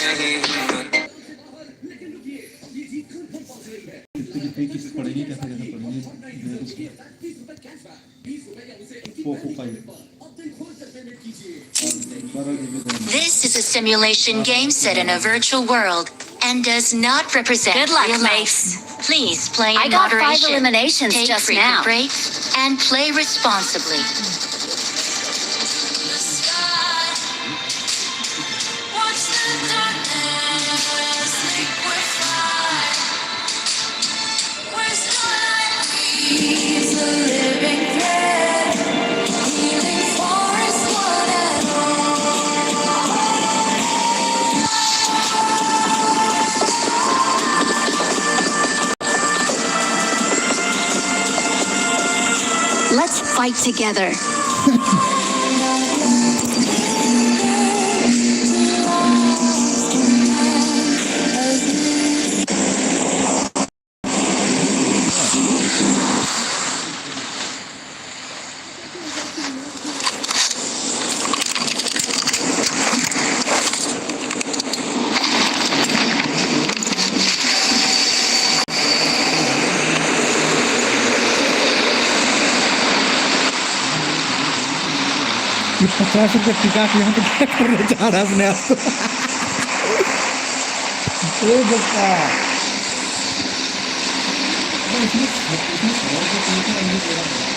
नहीं हिम्मत। कितने कितने किस्त पड़ेगी, कैसे कैसे पड़ेगी? Poco 5 This is a simulation game set in a virtual world and does not represent Good luck, real life. mates. Please play in I got 5 moderation. eliminations Take just frequent now. breaks and play responsibly. Let's fight together. ये 50 रुपये टिका के यहाँ पे क्या करना चाह रहा है अपने आप को? ए बच्चा, इसमें सवाल का कोई नहीं है।